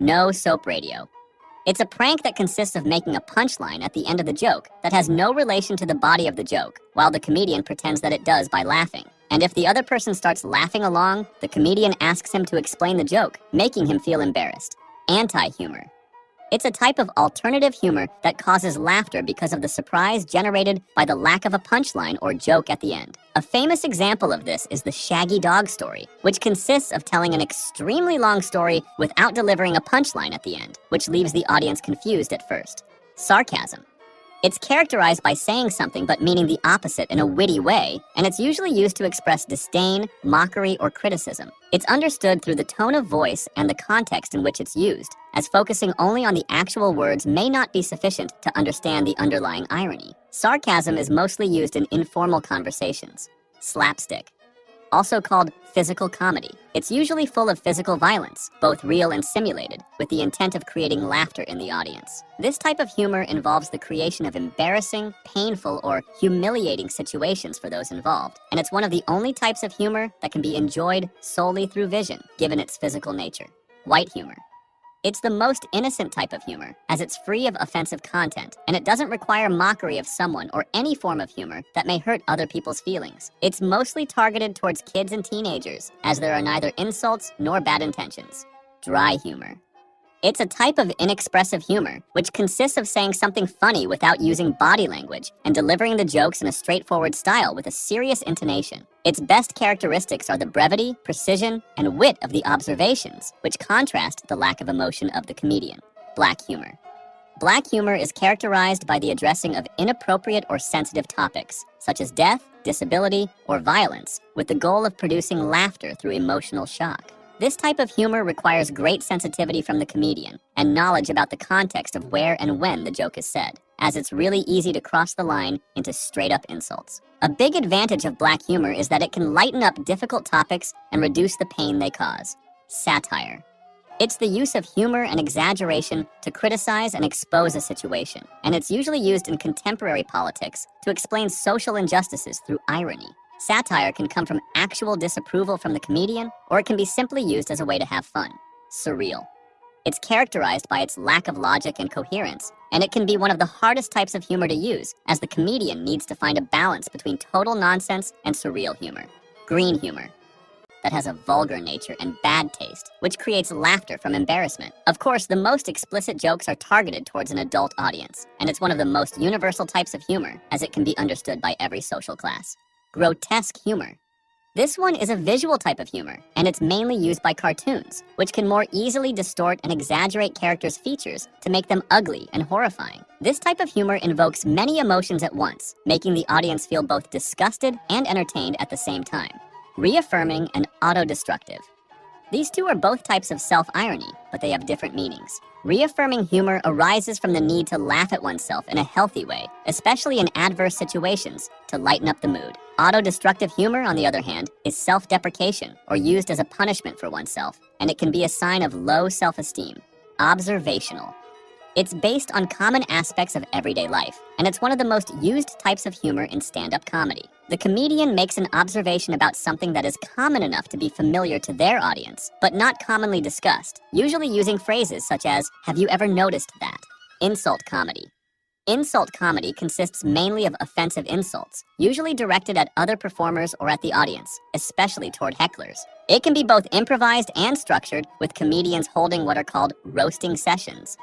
No soap radio. It's a prank that consists of making a punchline at the end of the joke that has no relation to the body of the joke, while the comedian pretends that it does by laughing. And if the other person starts laughing along, the comedian asks him to explain the joke, making him feel embarrassed. Anti-humor. It's a type of alternative humor that causes laughter because of the surprise generated by the lack of a punchline or joke at the end. A famous example of this is the Shaggy Dog story, which consists of telling an extremely long story without delivering a punchline at the end, which leaves the audience confused at first. Sarcasm. It's characterized by saying something but meaning the opposite in a witty way, and it's usually used to express disdain, mockery, or criticism. It's understood through the tone of voice and the context in which it's used, as focusing only on the actual words may not be sufficient to understand the underlying irony. Sarcasm is mostly used in informal conversations. Slapstick. Also called physical comedy. It's usually full of physical violence, both real and simulated, with the intent of creating laughter in the audience. This type of humor involves the creation of embarrassing, painful, or humiliating situations for those involved, and it's one of the only types of humor that can be enjoyed solely through vision, given its physical nature. White humor. It's the most innocent type of humor, as it's free of offensive content, and it doesn't require mockery of someone or any form of humor that may hurt other people's feelings. It's mostly targeted towards kids and teenagers, as there are neither insults nor bad intentions. Dry humor. It's a type of inexpressive humor, which consists of saying something funny without using body language and delivering the jokes in a straightforward style with a serious intonation. Its best characteristics are the brevity, precision, and wit of the observations, which contrast the lack of emotion of the comedian. Black humor. Black humor is characterized by the addressing of inappropriate or sensitive topics, such as death, disability, or violence, with the goal of producing laughter through emotional shock. This type of humor requires great sensitivity from the comedian and knowledge about the context of where and when the joke is said, as it's really easy to cross the line into straight-up insults. A big advantage of black humor is that it can lighten up difficult topics and reduce the pain they cause. Satire. It's the use of humor and exaggeration to criticize and expose a situation, and it's usually used in contemporary politics to explain social injustices through irony. Satire can come from actual disapproval from the comedian, or it can be simply used as a way to have fun. Surreal. It's characterized by its lack of logic and coherence, and it can be one of the hardest types of humor to use, as the comedian needs to find a balance between total nonsense and surreal humor. Green humor. That has a vulgar nature and bad taste, which creates laughter from embarrassment. Of course, the most explicit jokes are targeted towards an adult audience, and it's one of the most universal types of humor, as it can be understood by every social class. Grotesque humor. This one is a visual type of humor, and it's mainly used by cartoons, which can more easily distort and exaggerate characters' features to make them ugly and horrifying. This type of humor invokes many emotions at once, making the audience feel both disgusted and entertained at the same time. Reaffirming and autodestructive. These two are both types of self-irony, but they have different meanings. Reaffirming humor arises from the need to laugh at oneself in a healthy way, especially in adverse situations, to lighten up the mood. Autodestructive humor, on the other hand, is self-deprecation or used as a punishment for oneself, and it can be a sign of low self-esteem. Observational. It's based on common aspects of everyday life, and it's one of the most used types of humor in stand-up comedy. The comedian makes an observation about something that is common enough to be familiar to their audience, but not commonly discussed, usually using phrases such as, "Have you ever noticed that?" Insult comedy. Insult comedy consists mainly of offensive insults, usually directed at other performers or at the audience, especially toward hecklers. It can be both improvised and structured, with comedians holding what are called roasting sessions,